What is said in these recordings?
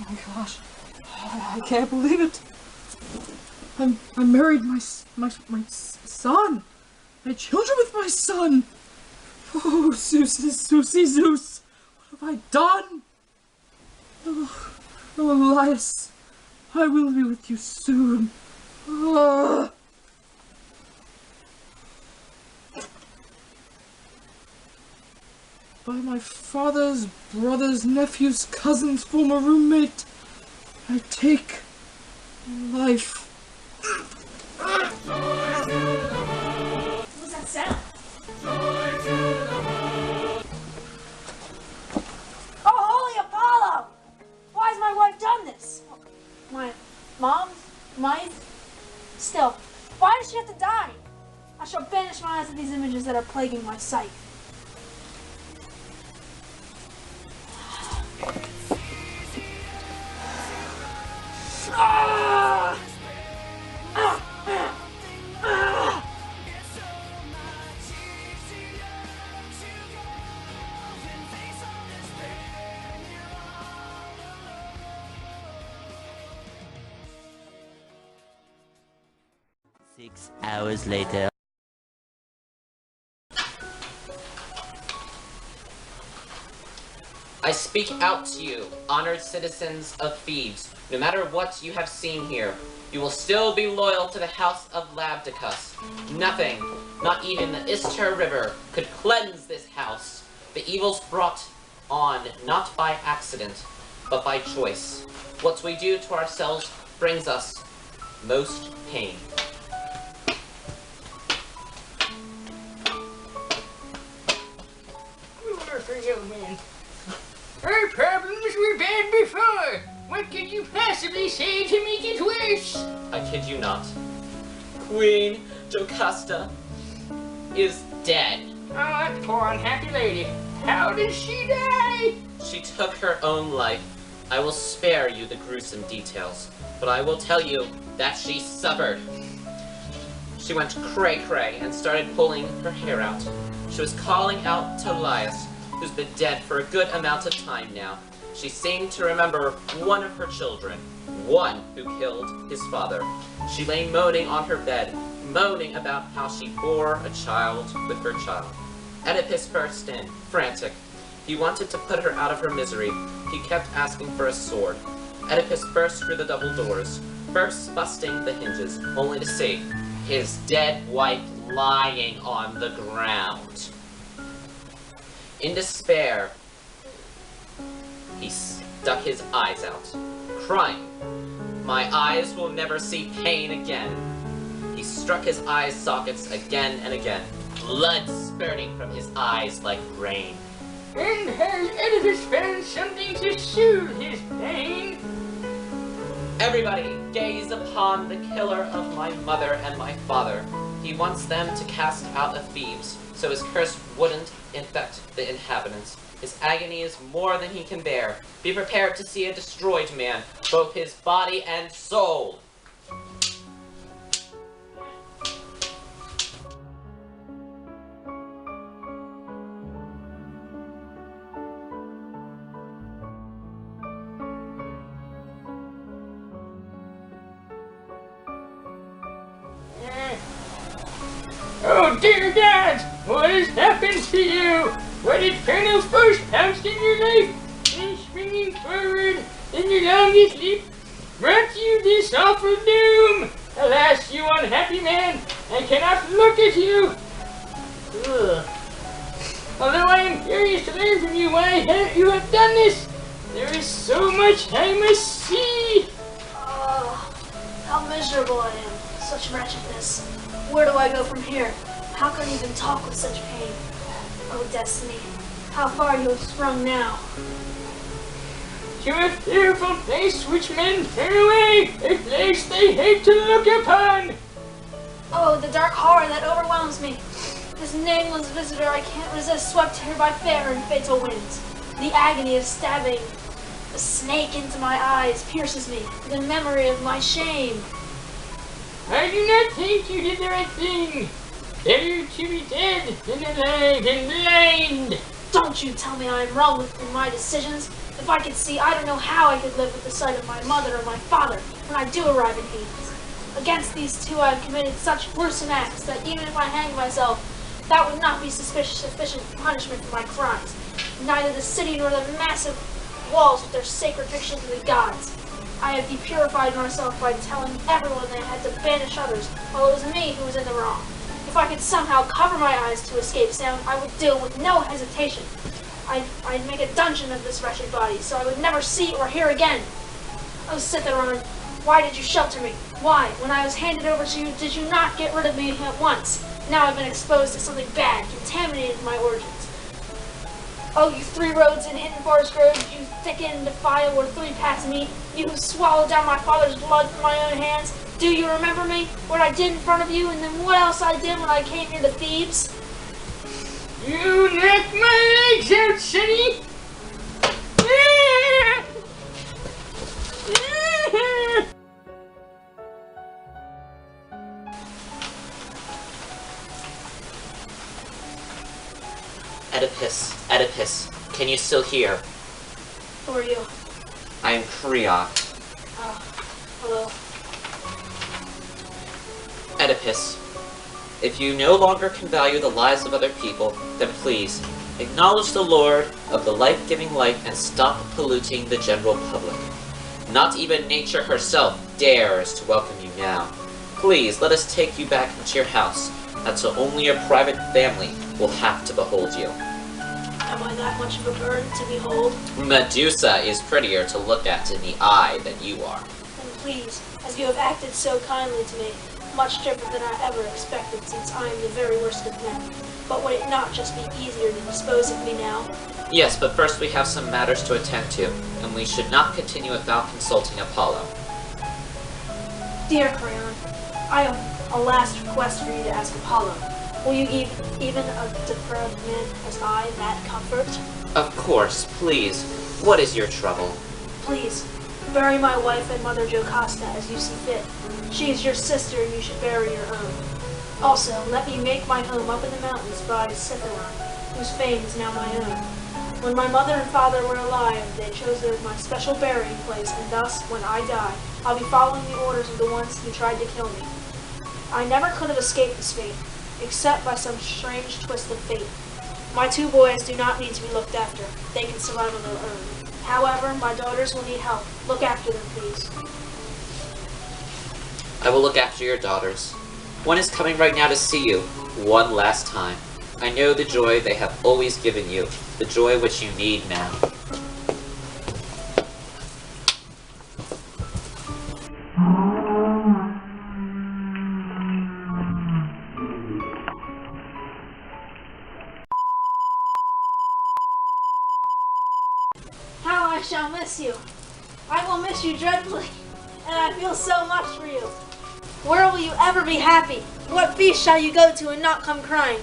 my gosh. I can't believe it. I married my son. I had children with my son. Oh, Zeus. What have I done? Oh, Elias, I will be with you soon. Oh. By my father's brother's nephew's cousin's former roommate, I take life. What's that sound? Oh, holy Apollo! Why has my wife done this? My mom's wife? Still, why does she have to die? I shall banish my eyes of these images that are plaguing my sight. Ah! 6 hours later. I speak out to you, honored citizens of Thebes. No matter what you have seen here, you will still be loyal to the house of Labdacus. Nothing, not even the Istar River, could cleanse this house. The evils brought on not by accident, but by choice. What we do to ourselves brings us most pain. Young man. Our problems were bad before. What could you possibly say to make it worse? I kid you not. Queen Jocasta is dead. Oh, that poor unhappy lady. How did she die? She took her own life. I will spare you the gruesome details, but I will tell you that she suffered. She went cray-cray and started pulling her hair out. She was calling out to Elias, who's been dead for a good amount of time now. She seemed to remember one of her children, one who killed his father. She lay moaning on her bed, moaning about how she bore a child with her child. Oedipus burst in, frantic. He wanted to put her out of her misery. He kept asking for a sword. Oedipus burst through the double doors, first busting the hinges, only to see his dead wife lying on the ground. In despair, he stuck his eyes out, crying, "My eyes will never see pain again." He struck his eye sockets again and again, blood spurting from his eyes like rain. And has Oedipus found something to soothe his pain? Everybody, gaze upon the killer of my mother and my father. He wants them to cast out of Thebes, so his curse wouldn't infect the inhabitants. His agony is more than he can bear. Be prepared to see a destroyed man, both his body and soul. Oh dear God! What has happened to you? What infernal force pounced in your life, and springing forward in your longest leap, brought you this awful doom? Alas, you unhappy man, I cannot look at you. Ugh. Although I am curious to learn from you why you have done this, there is so much I must see. How miserable I am. Such wretchedness. Where do I go from here? How can I even talk with such pain? Oh, destiny, how far you have sprung now. To a fearful place which men turn away, a place they hate to look upon. Oh, the dark horror that overwhelms me. This nameless visitor I can't resist, swept here by fair and fatal winds. The agony of stabbing a snake into my eyes pierces me, the memory of my shame. I do not think you did the right thing. Better to be dead than alive and blind. Don't you tell me I am wrong in my decisions. If If I could see, I don't know how I could live with the sight of my mother or my father when I do arrive in Hades. Against these two I have committed such gruesome acts that even if I hanged myself, that would not be sufficient punishment for my crimes. Neither the city nor the massive walls with their sacred pictures of the gods. I have depurified myself by telling everyone they had to banish others, while it was me who was in the wrong. If I could somehow cover my eyes to escape sound, I would do with no hesitation. I'd make a dungeon of this wretched body, so I would never see or hear again. Oh, Citharon, why did you shelter me? Why, when I was handed over to you, did you not get rid of me at once? Now I've been exposed to something bad, contaminated my origins. Oh, you 3 roads in hidden forest groves, you thickened defile where 3 paths meet, you who swallowed down my father's blood from my own hands. Do you remember me? What I did in front of you, and then what else I did when I came here to Thebes? You knocked my legs out, sonny! Oedipus, can you still hear? Who are you? I am Creon. Oh, hello. Oedipus, if you no longer can value the lives of other people, then please, acknowledge the Lord of the life-giving light and stop polluting the general public. Not even nature herself dares to welcome you now. Please, let us take you back into your house, and so only your private family will have to behold you. Am I that much of a burden to behold? Medusa is prettier to look at in the eye than you are. Then please, as you have acted so kindly to me, much different than I ever expected, since I am the very worst of men. But would it not just be easier to dispose of me now? Yes, but first we have some matters to attend to, and we should not continue without consulting Apollo. Dear Creon, I have a last request for you to ask Apollo. Will you give even a depraved man as I that comfort? Of course, please. What is your trouble? Please, bury my wife and mother Jocasta as you see fit. She is your sister, and you should bury your own. Also, let me make my home up in the mountains by Citharon, whose fame is now my own. When my mother and father were alive, they chose it as my special burying place, and thus, when I die, I'll be following the orders of the ones who tried to kill me. I never could have escaped this fate, except by some strange twist of fate. My 2 boys do not need to be looked after. They can survive on their own. However, my daughters will need help. Look after them, please. I will look after your daughters. One is coming right now to see you, one last time. I know the joy they have always given you, the joy which you need now. How I shall miss you. I will miss you dreadfully, and I feel so much for you. Where will you ever be happy? What feast shall you go to and not come crying?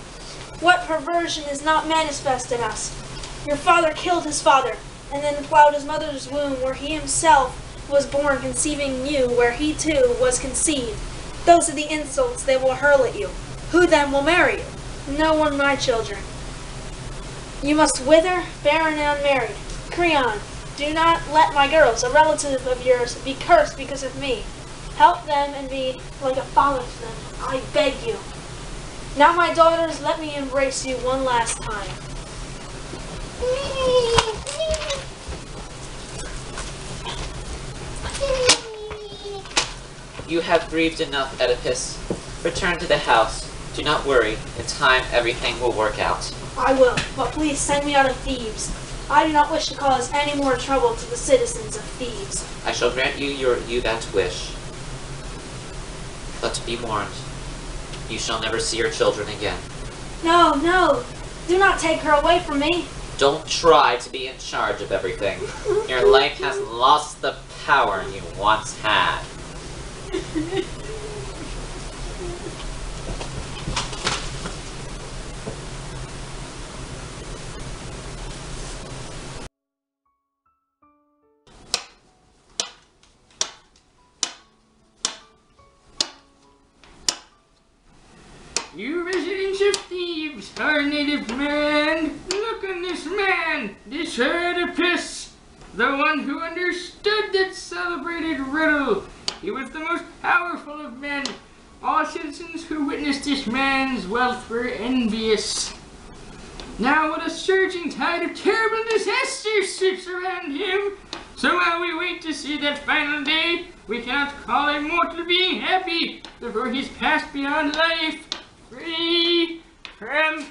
What perversion is not manifest in us? Your father killed his father, and then plowed his mother's womb where he himself was born, conceiving you where he too was conceived. Those are the insults they will hurl at you. Who then will marry you? No one, my children. You must wither, barren and unmarried. Creon, do not let my girls, a relative of yours, be cursed because of me. Help them and be like a father to them, I beg you. Now, my daughters, let me embrace you one last time. You have grieved enough, Oedipus. Return to the house. Do not worry. In time, everything will work out. I will, but please send me out of Thebes. I do not wish to cause any more trouble to the citizens of Thebes. I shall grant you that wish. But be warned, you shall never see your children again. No, no, do not take her away from me. Don't try to be in charge of everything. Your life has lost the power you once had. You residents of Thebes, our native man, look on this man, this Oedipus. the one who understood that celebrated riddle. He was the most powerful of men. All citizens who witnessed this man's wealth were envious. Now what a surging tide of terrible disaster sweeps around him. So while we wait to see that final day, we cannot call a mortal being happy before he's passed beyond life, free from...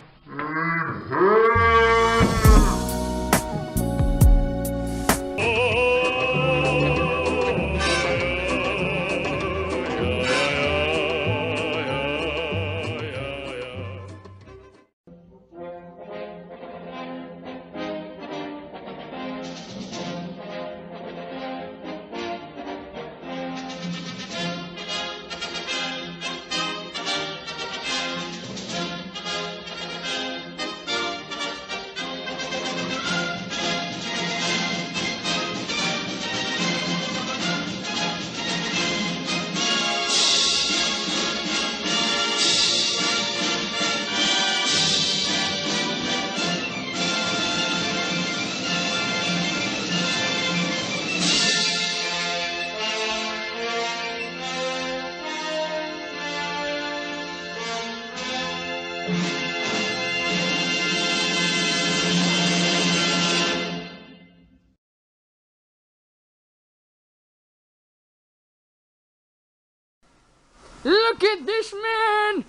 Look at this man!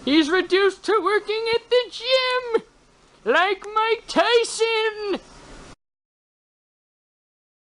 He's reduced to working at the gym! Like Mike Tyson!